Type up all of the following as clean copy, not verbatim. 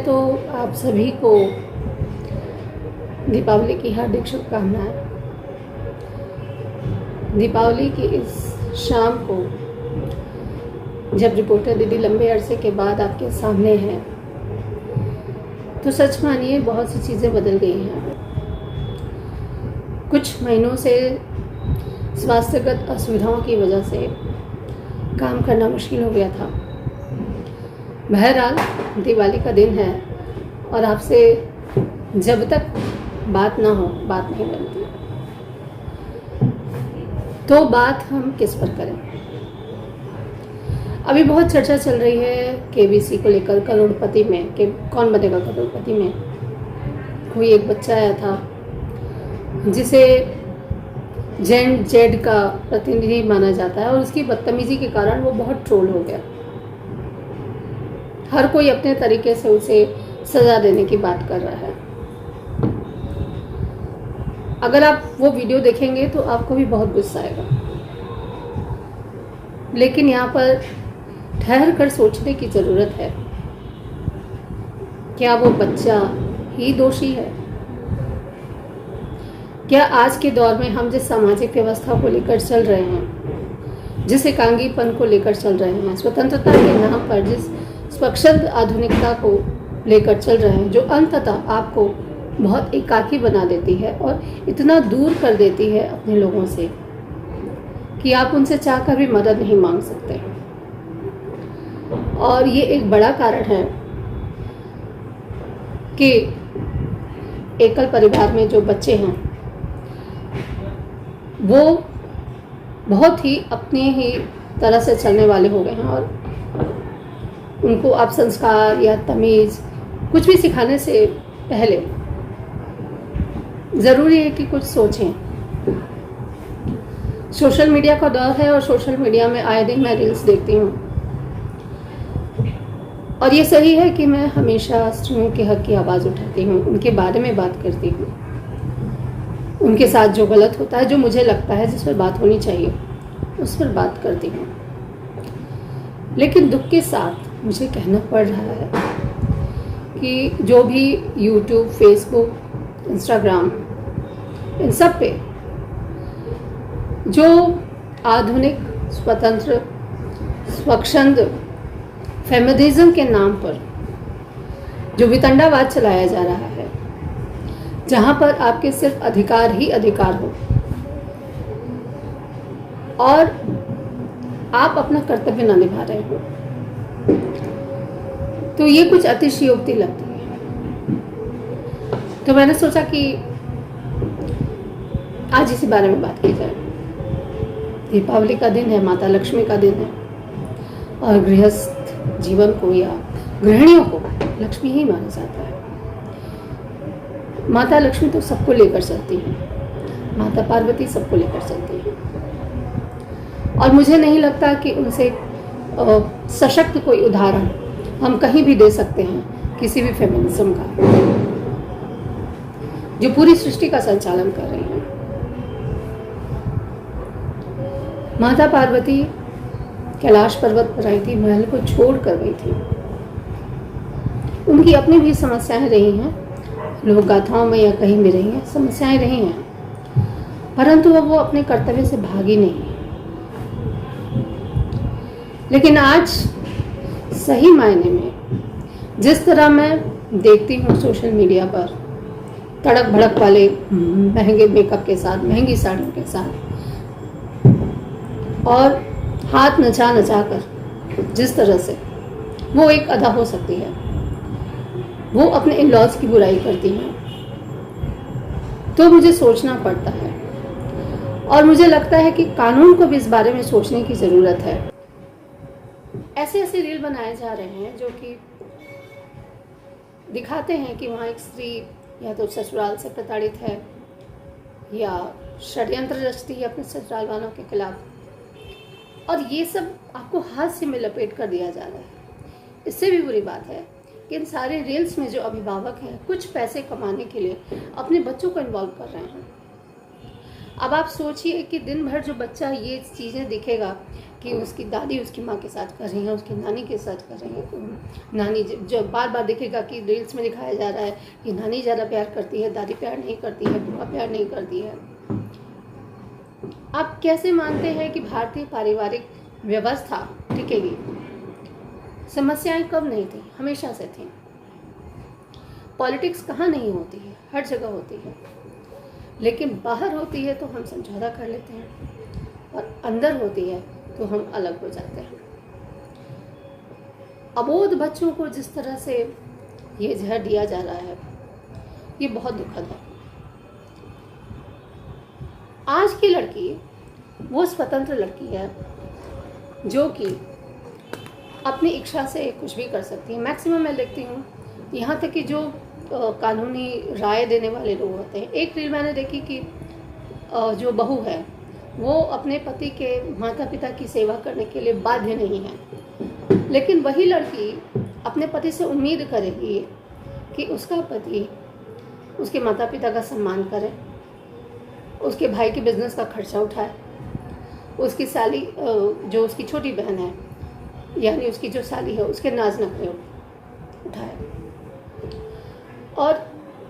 तो आप सभी को दीपावली की हार्दिक शुभकामनाएं। दीपावली की इस शाम को जब रिपोर्टर दीदी लंबे अरसे के बाद आपके सामने है तो सच मानिए बहुत सी चीज़ें बदल गई हैं। कुछ महीनों से स्वास्थ्यगत असुविधाओं की वजह से काम करना मुश्किल हो गया था। बहरहाल दिवाली का दिन है और आपसे जब तक बात ना हो बात नहीं बनती। तो बात हम किस पर करें? अभी बहुत चर्चा चल रही है केबीसी को लेकर, करोड़पति में कि कौन बनेगा करोड़पति में। कोई एक बच्चा आया था जिसे जेन जेड का प्रतिनिधि माना जाता है और उसकी बदतमीजी के कारण वो बहुत ट्रोल हो गया। हर कोई अपने तरीके से उसे सजा देने की बात कर रहा है। अगर आप वो वीडियो देखेंगे तो आपको भी बहुत गुस्सा आएगा, लेकिन यहाँ पर ठहर कर सोचने की ज़रूरत है। क्या वो बच्चा ही दोषी है? क्या आज के दौर में हम जिस सामाजिक व्यवस्था को लेकर चल रहे हैं, जिस एकांगीपन को लेकर चल रहे हैं, स्वतंत्रता के नाम पर जिस स्वच्छंद आधुनिकता को लेकर चल रहे हैं, जो अंततः आपको बहुत एकाकी बना देती है और इतना दूर कर देती है अपने लोगों से कि आप उनसे चाहकर भी मदद नहीं मांग सकते। और ये एक बड़ा कारण है कि एकल परिवार में जो बच्चे हैं वो बहुत ही अपने ही तरह से चलने वाले हो गए हैं और उनको आप संस्कार या तमीज़ कुछ भी सिखाने से पहले ज़रूरी है कि कुछ सोचें। सोशल मीडिया का दौर है और सोशल मीडिया में आए दिन मैं रील्स देखती हूँ और ये सही है कि मैं हमेशा स्त्रियों के हक की आवाज़ उठाती हूँ, उनके बारे में बात करती हूँ, उनके साथ जो गलत होता है, जो मुझे लगता है जिस पर बात होनी चाहिए उस पर बात करती हूँ। लेकिन दुख के साथ मुझे कहना पड़ रहा है कि जो भी यूट्यूब, फेसबुक, इंस्टाग्राम, इन सब पे जो आधुनिक, स्वतंत्र, स्वच्छंद, फेमिनिज्म के नाम पर जो वितंडावाद चलाया जा रहा है, जहाँ पर आपके सिर्फ अधिकार ही अधिकार हो और आप अपना कर्तव्य ना निभा रहे हो, तो ये कुछ अतिशयोक्ति लगती है। तो मैंने सोचा कि आज इसी बारे में बात की जाए। दीपावली का दिन है, माता लक्ष्मी का दिन है और गृहस्थ जीवन को या गृहिणियों को लक्ष्मी ही माना जाता है। माता लक्ष्मी तो सबको लेकर चलती है, माता पार्वती सबको लेकर चलती है और मुझे नहीं लगता कि उनसे सशक्त कोई उदाहरण हम कहीं भी दे सकते हैं किसी भी फेमिनिज्म का, जो पूरी सृष्टि का संचालन कर रही है। माता पार्वती कैलाश पर्वत पर आई थी, महल को छोड़ कर गई थी। उनकी अपनी भी समस्याएं रही हैं, लोक गाथाओं में या कहीं भी रही हैं, समस्याएं रही हैं, परंतु अब वो अपने कर्तव्य से भागी नहीं। लेकिन आज सही मायने में जिस तरह मैं देखती हूँ सोशल मीडिया पर तड़क भड़क वाले महंगे मेकअप के साथ, महंगी साड़ियों के साथ और हाथ नचा नचा कर जिस तरह से वो एक अदा हो सकती है, वो अपने इन लॉज की बुराई करती हैं, तो मुझे सोचना पड़ता है और मुझे लगता है कि कानून को भी इस बारे में सोचने की ज़रूरत है। ऐसे ऐसे रील बनाए जा रहे हैं जो कि दिखाते हैं कि वहाँ एक स्त्री या तो ससुराल से प्रताड़ित है या षड्यंत्र रचती है अपने ससुराल वालों के खिलाफ, और ये सब आपको हास्य में लपेट कर दिया जा रहा है। इससे भी बुरी बात है कि इन सारे रील्स में जो अभिभावक हैं कुछ पैसे कमाने के लिए अपने बच्चों को इन्वॉल्व कर रहे हैं। अब आप सोचिए कि दिन भर जो बच्चा ये चीज़ें दिखेगा कि उसकी दादी उसकी माँ के साथ कर रही है, उसकी नानी के साथ कर रही है। नानी जो बार बार देखेगा कि रील्स में दिखाया जा रहा है कि नानी ज़्यादा प्यार करती है, दादी प्यार नहीं करती है, बुआ प्यार नहीं करती है। आप कैसे मानते हैं कि भारतीय पारिवारिक व्यवस्था टिकेगी? समस्याएं कब नहीं थी, हमेशा से थी। पॉलिटिक्स कहाँ नहीं होती है, हर जगह होती है, लेकिन बाहर होती है तो हम समझौता कर लेते हैं और अंदर होती है तो हम अलग हो जाते हैं। अबोध बच्चों को जिस तरह से ये जहर दिया जा रहा है, ये बहुत दुखद है। आज की लड़की वो स्वतंत्र लड़की है जो कि अपनी इच्छा से कुछ भी कर सकती है। मैक्सिमम मैं देखती हूँ, यहाँ तक कि जो कानूनी राय देने वाले लोग होते हैं। एक रील मैंने देखी कि जो बहू है वो अपने पति के माता पिता की सेवा करने के लिए बाध्य नहीं है, लेकिन वही लड़की अपने पति से उम्मीद करेगी कि उसका पति उसके माता पिता का सम्मान करे, उसके भाई के बिजनेस का खर्चा उठाए, उसकी साली जो उसकी छोटी बहन है यानी उसकी जो साली है उसके नाज नखरे उठाए। और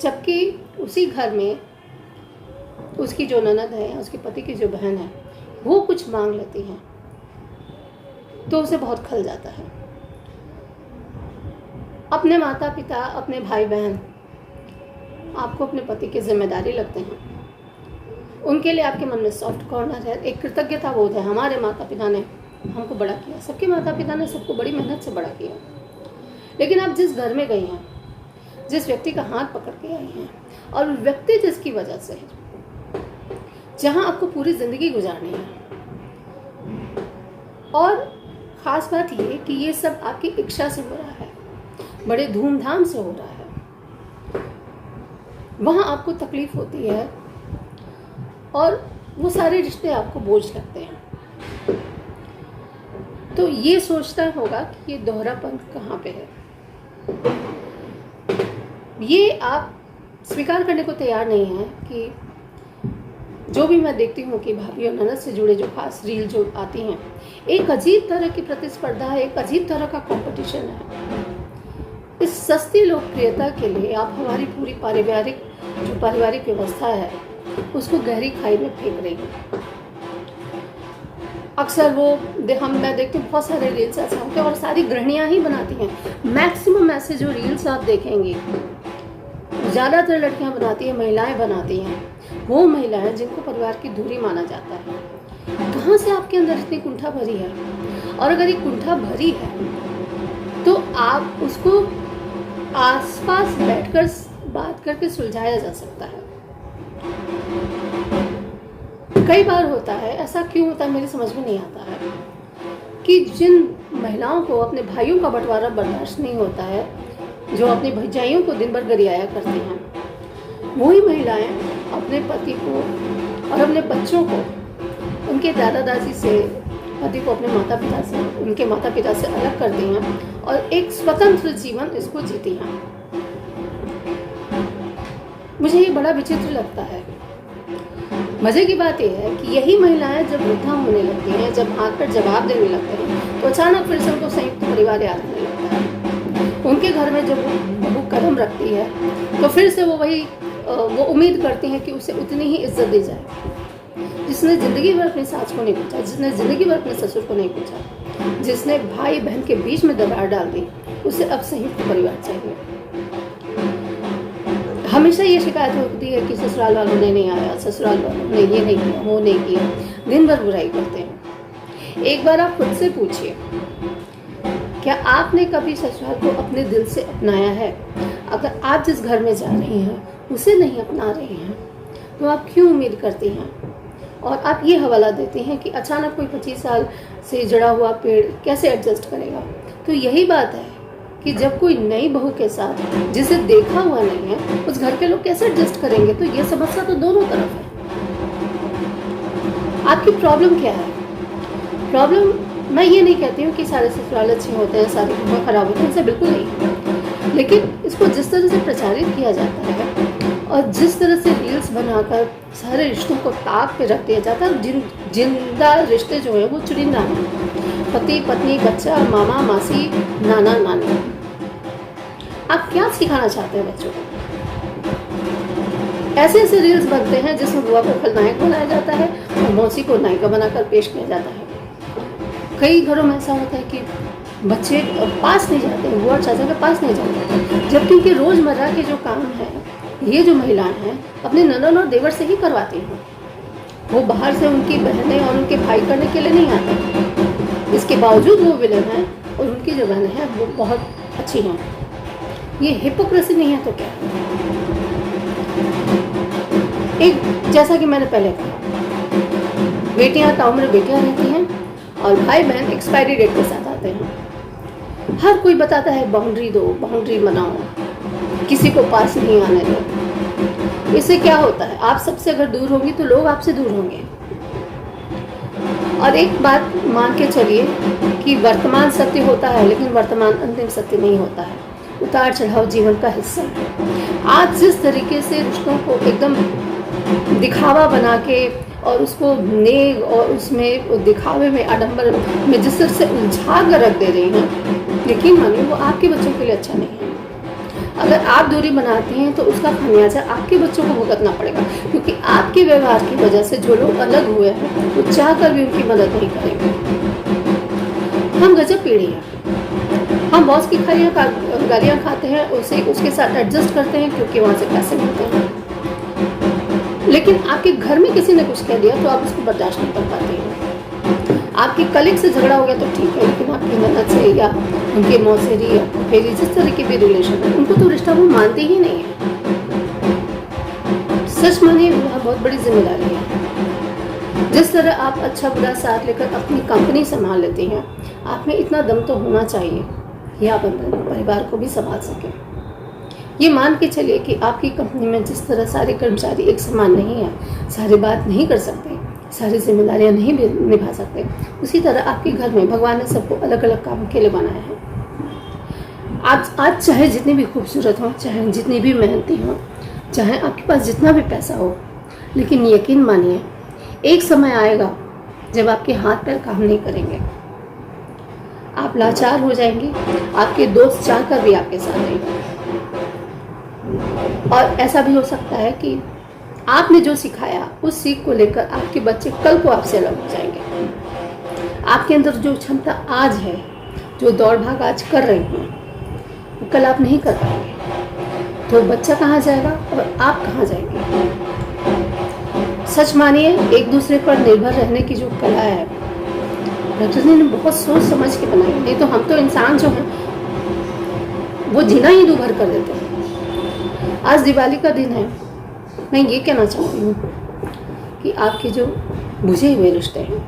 जबकि उसी घर में उसकी जो ननद है, उसके पति की जो बहन है, वो कुछ मांग लेती हैं तो उसे बहुत खल जाता है। अपने माता पिता, अपने भाई बहन आपको अपने पति की जिम्मेदारी लगते हैं, उनके लिए आपके मन में सॉफ्ट कॉर्नर है, एक कृतज्ञता बोध है। हमारे माता पिता ने हमको बड़ा किया, सबके माता पिता ने सबको बड़ी मेहनत से बड़ा किया। लेकिन आप जिस घर में गई हैं, जिस व्यक्ति का हाथ पकड़ के आई हैं, और व्यक्ति जिसकी वजह से जहां आपको पूरी जिंदगी गुजारनी है, और ख़ास बात ये कि ये सब आपकी इच्छा से हो रहा है, बड़े धूमधाम से हो रहा है, वहाँ आपको तकलीफ होती है और वो सारे रिश्ते आपको बोझ लगते हैं। तो ये सोचना होगा कि ये दोहरापन कहाँ पे है। ये आप स्वीकार करने को तैयार नहीं है कि जो भी मैं देखती हूँ कि भाभी और ननद से जुड़े जो खास रील जो आती हैं, एक अजीब तरह की प्रतिस्पर्धा है, एक अजीब तरह का कंपटीशन है। इस सस्ती लोकप्रियता के लिए आप हमारी पूरी पारिवारिक व्यवस्था है उसको गहरी खाई में फेंक रही हैं। अक्सर मैं देखती हूँ बहुत सारे रील्स ऐसे होते हैं और सारी गृहिणियाँ ही बनाती हैं। मैक्सिमम ऐसे जो रील्स आप देखेंगे ज़्यादातर लड़कियाँ बनाती हैं, महिलाएं बनाती हैं, वो महिलाएं जिनको परिवार की धुरी माना जाता है। कहाँ से आपके अंदर इतनी कुंठा भरी है? और अगर ये कुंठा भरी है तो आप उसको आसपास बैठकर बात करके सुलझाया जा सकता है। कई बार होता है, ऐसा क्यों होता है मेरी समझ में नहीं आता है, कि जिन महिलाओं को अपने भाइयों का बंटवारा बर्दाश्त नहीं होता है, जो अपनी भौजाइयों को दिन भर गरियाया करती हैं, वही महिलाएं अपने पति को और अपने बच्चों को उनके दादा दादी से, पति को अपने माता पिता से, उनके माता पिता से अलग करती हैं और एक स्वतंत्र जीवन इसको जीती हैं। मुझे ये बड़ा विचित्र लगता है। मजे की बात यह है कि यही महिलाएं जब वृद्धा होने लगती हैं, जब हाथ पर जवाब देने लगते हैं, तो अचानक फिर से उनको संयुक्त परिवार याद आने लगता है। उनके घर में जब वो कदम रखती है तो फिर से वो उम्मीद करती हैं कि उसे उतनी ही इज्जत दी जाए। जिसने ज़िंदगी भर अपनी सास को नहीं पूछा, जिसने ज़िंदगी भर अपने ससुर को नहीं पूछा, जिसने भाई बहन के बीच में दरार डाल दी, उसे अब संयुक्त परिवार चाहिए। हमेशा ये शिकायत होती है कि ससुराल वालों ने नहीं आया, ससुराल वालों ने ये नहीं किया, वो नहीं किया, दिन भर बुराई करते हैं। एक बार आप खुद से पूछिए, क्या आपने कभी ससुराल को अपने दिल से अपनाया है? अगर आप जिस घर में जा रही हैं उसे नहीं अपना रही हैं तो आप क्यों उम्मीद करती हैं? और आप ये हवाला देती हैं कि अचानक कोई 25 साल से जड़ा हुआ पेड़ कैसे एडजस्ट करेगा। तो यही बात है कि जब कोई नई बहू के साथ जिसे देखा हुआ नहीं है, उस घर के लोग कैसे एडजस्ट करेंगे? तो ये समस्या तो दोनों तरफ है। आपकी प्रॉब्लम क्या है? प्रॉब्लम, मैं ये नहीं कहती हूँ कि सारे ससुराल अच्छे होते हैं, सारे घर खराब होते हैं, ऐसा बिल्कुल नहीं। लेकिन इसको जिस तरह से प्रचारित किया जाता है और जिस तरह से रील्स बनाकर सारे रिश्तों को ताक पे रख दिया जाता है, जिंदा रिश्ते जो है वो चुनिंदा हैं, पति पत्नी, बच्चा, मामा मासी, नाना नानी। आप क्या सिखाना चाहते हैं बच्चों को? ऐसे ऐसे रील्स बनते हैं जिसमें बुआ को खलनायक बनाया जाता है और मौसी को नायिका बनाकर पेश किया जाता है। कई घरों में ऐसा होता है कि बच्चे पास नहीं जाते हैं, बुआ चाचा के पास नहीं जाते, जबकि उनके रोज़मर्रा के जो काम है ये जो महिलाएं हैं अपने ननद और देवर से ही करवाती हैं। वो बाहर से उनकी बहनें और उनके भाई करने के लिए नहीं आते। इसके बावजूद वो विलन हैं और उनकी जो बहनें हैं वो बहुत अच्छी हैं। ये हिपोक्रेसी नहीं है तो क्या? एक जैसा कि मैंने पहले कहा, बेटियां ताउम्र बेटियां रहती हैं और भाई बहन एक्सपायरी डेट के साथ आते हैं। हर कोई बताता है बाउंड्री दो, बाउंड्री बनाओ, किसी को पास नहीं आने दो। इससे क्या होता है? आप सबसे अगर दूर होंगी तो लोग आपसे दूर होंगे। और एक बात मान के चलिए कि वर्तमान सत्य होता है लेकिन वर्तमान अंतिम सत्य नहीं होता है। उतार चढ़ाव जीवन का हिस्सा है। आज जिस तरीके से रिश्तों को एकदम दिखावा बना के और उसको नेग और उसमें दिखावे में, आडंबर में जिस तरह से उलझा कर रख दे रही हैं, यकीन मानिए वो आपके बच्चों के लिए अच्छा नहीं है। अगर आप दूरी बनाती हैं तो उसका खामियाजा आपके बच्चों को भुगतना पड़ेगा, क्योंकि आपके व्यवहार की वजह से जो लोग अलग हुए हैं वो चाह कर भी उनकी मदद नहीं करेंगे। हम गजब पीढ़ी हैं। हम बॉस की गालियाँ खाते हैं, उसके साथ एडजस्ट करते हैं क्योंकि वहाँ से पैसे मिलते हैं। लेकिन आपके घर में किसी ने कुछ कह दिया तो आप उसको बर्दाश्त नहीं कर पाते हैं। आपके कलीग से झगड़ा हो गया तो ठीक है, लेकिन आपकी ननद से या उनके मौसेरी या फेरी, जिस तरह के भी रिलेशन है, उनको तो रिश्ता वो मानते ही नहीं है। सच मानिए वह बहुत बड़ी जिम्मेदारी है। जिस तरह आप अच्छा बुरा साथ लेकर अपनी कंपनी संभाल लेती हैं, आप में इतना दम तो होना चाहिए कि आप अपने परिवार को भी संभाल सकें। ये मान के चलिए कि आपकी कंपनी में जिस तरह सारे कर्मचारी एक समान नहीं है, सारी बात नहीं कर सकते, सारी जिम्मेदारियां नहीं निभा सकते, उसी तरह आपके घर में भगवान ने सबको अलग अलग काम के लिए बनाया है। आज चाहे जितनी भी खूबसूरत हो, चाहे जितनी भी मेहनती हो, चाहे आपके पास जितना भी पैसा हो, लेकिन यकीन मानिए एक समय आएगा जब आपके हाथ पैर काम नहीं करेंगे, आप लाचार हो जाएंगे, आपके दोस्त चाहकर भी आपके साथ नहीं। और ऐसा भी हो सकता है कि आपने जो सिखाया उस सीख को लेकर आपके बच्चे कल को आपसे अलग हो जाएंगे। आपके अंदर जो क्षमता आज है, जो दौड़ भाग आज कर रहे हैं, वो कल आप नहीं कर पाएंगे। तो बच्चा कहाँ जाएगा और आप कहाँ जाएंगे? सच मानिए एक दूसरे पर निर्भर रहने की जो कला है प्रकृति ने बहुत सोच समझ के बनाई। नहीं तो हम तो इंसान जो हैं वो जीना ही दूभर कर देते हैं। आज दिवाली का दिन है, मैं ये कहना चाहती हूँ कि आपके जो बुझे हुए रिश्ते हैं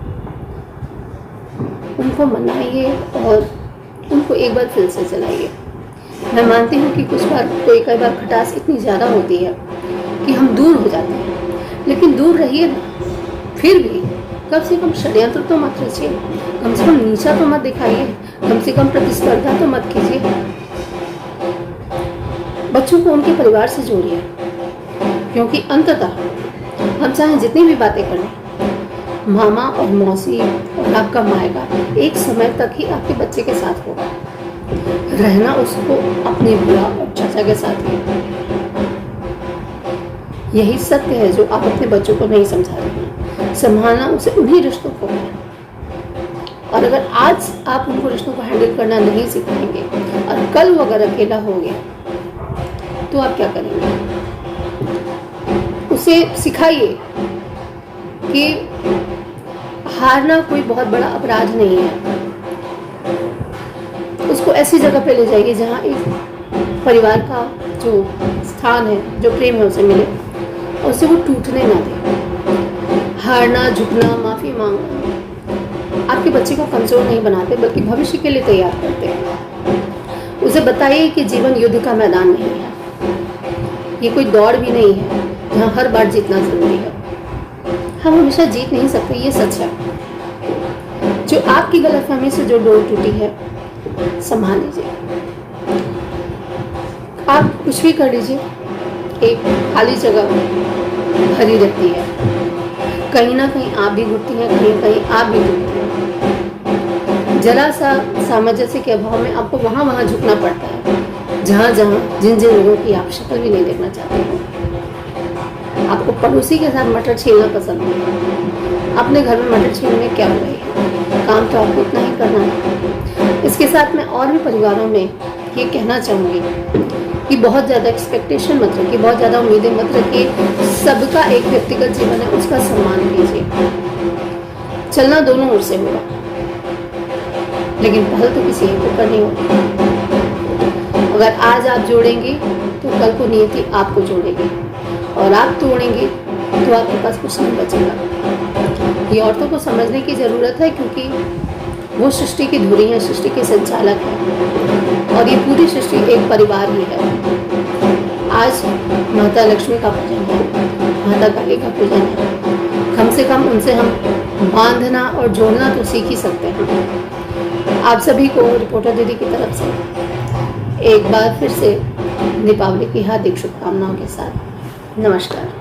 उनको मनाइए और उनको एक बार फिर से जलाइए। मैं मानती हूँ कि कई बार खटास इतनी ज़्यादा होती है कि हम दूर हो जाते हैं, लेकिन दूर रहिए ना, फिर भी कम से कम षड्यंत्र तो मत रचिए, कम से कम नीचा तो मत दिखाइए, कम से कम प्रतिस्पर्धा तो मत कीजिए। बच्चों को उनके परिवार से जोड़िए, क्योंकि अंततः हम चाहे जितनी भी बातें करें, मामा और मौसी और आपका मायका एक समय तक ही आपके बच्चे के साथ होगा। रहना उसको अपने बुआ और चाचा के साथ ही। यही सत्य है जो आप अपने बच्चों को नहीं समझा रहे हैं। संभालना उसे उन्हीं रिश्तों को है। और अगर आज आप उनको रिश्तों को हैंडल करना नहीं सिखाएंगे और कल वो अगर अकेला हो गया तो आप क्या करेंगे? उसे सिखाइए कि हारना कोई बहुत बड़ा अपराध नहीं है। उसको ऐसी जगह पे ले जाइए जहाँ एक परिवार का जो स्थान है, जो प्रेम है, उसे मिले और उसे वो टूटने ना दे। हारना, झुकना, माफ़ी मांगना आपके बच्चे को कमज़ोर नहीं बनाते, बल्कि भविष्य के लिए तैयार करते हैं। उसे बताइए कि जीवन युद्ध का मैदान नहीं है, ये कोई दौड़ भी नहीं है जहाँ हर बार जीतना जरूरी है। हम हमेशा जीत नहीं सकते, ये सच है। जो आपकी गलतफहमी से जो डोर टूटी है, संभाल लीजिए। आप कुछ भी कर लीजिए, एक खाली जगह भरी रहती है। कहीं ना कहीं आप भी घुटती हैं, कहीं कहीं आप भी घुटती हैं। जरा सा सामंजस्य के अभाव में आपको वहाँ वहाँ झुकना पड़ता है, जहाँ जहाँ जिन जिन लोगों की आप शक्ल भी नहीं देखना चाहते हैं। आपको पड़ोसी के साथ मटर छीलना पसंद है, अपने घर में मटर छीलने में क्या हो रही है, काम तो आपको उतना ही करना है। इसके साथ मैं और भी परिवारों में ये कहना चाहूँगी कि बहुत ज़्यादा एक्सपेक्टेशन मत रखिए, बहुत ज़्यादा उम्मीदें मत रखिए। सबका एक व्यक्तिगत जीवन है, उसका सम्मान कीजिए। चलना दोनों ओर से होगा, लेकिन पहल तो किसी एक को करनी होगी। अगर आज आप जोड़ेंगे तो कल को नियति आपको जोड़ेगी, और आप तोड़ेंगे तो आपके पास कुछ नहीं बचेगा। ये औरतों को समझने की ज़रूरत है, क्योंकि वो सृष्टि की धुरी है, सृष्टि के संचालक हैं, और ये पूरी सृष्टि एक परिवार ही है। आज माता लक्ष्मी का पूजन है, माता काली का पूजन है। कम से कम उनसे हम बांधना और जोड़ना तो सीख ही सकते हैं। आप सभी को रिपोर्टर दीदी की तरफ से एक बार फिर से दीपावली की हार्दिक शुभकामनाओं के साथ नमस्कार।